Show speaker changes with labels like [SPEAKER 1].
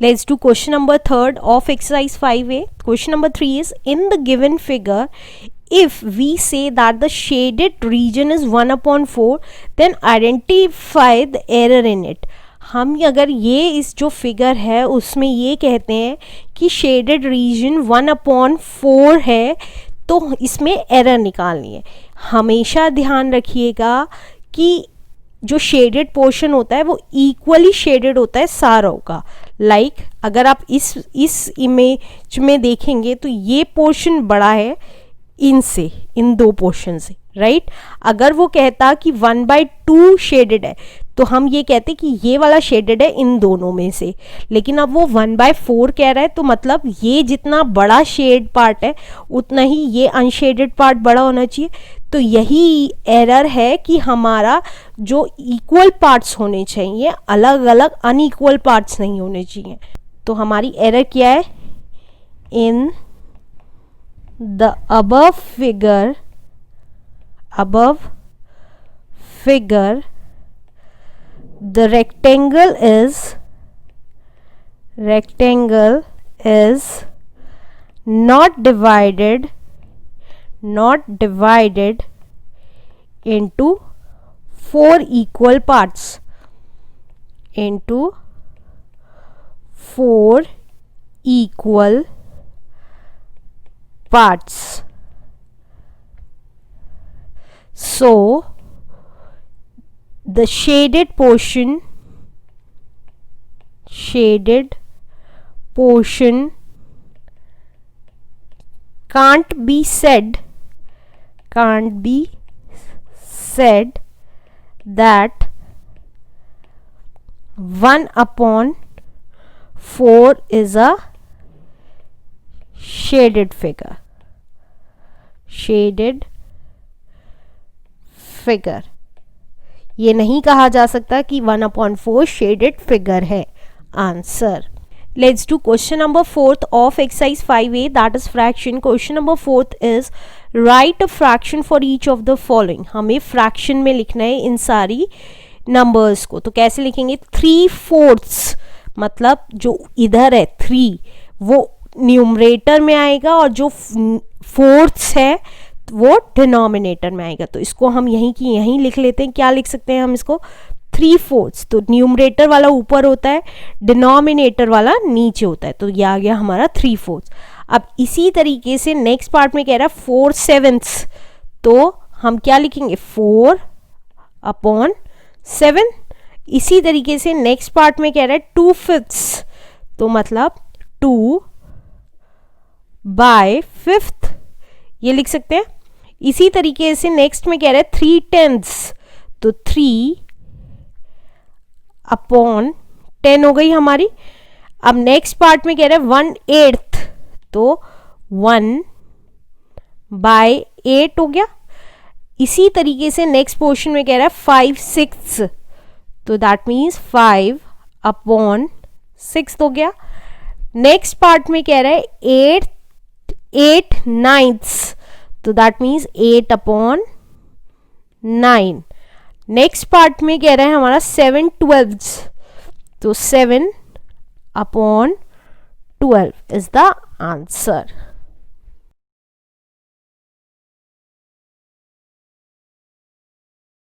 [SPEAKER 1] Let's do question number 3 of exercise 5a. Question number 3 is, in the given figure, if we say that the shaded region is 1/4, then identify the error in it. हम अगर ये इस जो figure है उसमें ये कहते हैं कि शेडेड रीजन 1/4 है, तो इसमें एरर निकालनी है. हमेशा ध्यान रखिएगा कि जो शेडेड पोर्शन होता है वो इक्वली शेडेड होता है सारों का. लाइक अगर आप इस इमेज में देखेंगे तो ये पोर्शन बड़ा है इनसे, इन दो पोर्शन से, राइट. अगर वो कहता कि 1/2 शेडेड है तो हम ये कहते कि ये वाला शेडेड है इन दोनों में से, लेकिन अब वो 1/4 कह रहा है तो मतलब ये जितना बड़ा शेड पार्ट है उतना ही ये अनशेडेड पार्ट बड़ा होना चाहिए. तो यही एरर है कि हमारा जो इक्वल पार्ट्स होने चाहिए, अलग अलग अनइक्वल पार्ट्स नहीं होने चाहिए. तो हमारी एरर क्या है? In the above figure the rectangle is not divided into 4 equal parts. So the shaded portion can't be said that 1/4 is a shaded figure. ये नहीं कहा जा सकता कि 1/4 शेडेड फिगर है. Answer. Let's do question number 4 of exercise 5a, that is fraction. Question number 4 is, write a fraction for each of the following. हमें fraction में लिखना है इन सारी नंबर्स को. तो कैसे लिखेंगे? 3/4 मतलब जो इधर है 3 वो न्यूमरेटर में आएगा और जो फोर्थ्स है वो डिनोमिनेटर में आएगा. तो इसको हम यहीं की यहीं लिख लेते हैं. क्या लिख सकते हैं हम इसको? 3/4. तो न्यूमरेटर वाला ऊपर होता है, डिनोमिनेटर वाला /नीचे होता है. तो ये आ गया हमारा 3/4. अब इसी तरीके से नेक्स्ट पार्ट में कह रहा है 4/7. तो हम क्या लिखेंगे? 4/7. इसी तरीके से नेक्स्ट पार्ट में कह रहा है 2/5. तो मतलब 2/5 ये लिख सकते हैं. इसी तरीके से नेक्स्ट में कह रहा है 3/10. तो 3/10 हो गई हमारी. अब नेक्स्ट पार्ट में कह रहा है 1/8. तो 1/8 हो गया. इसी तरीके से नेक्स्ट पोर्शन में कह रहा है 5/6. तो दैट मीन्स 5/6 हो गया. नेक्स्ट पार्ट में कह रहा है 8/9. तो दैट मीन्स 8/9. नेक्स्ट पार्ट में कह रहा है हमारा 7/12. तो 7/12 इज द आंसर.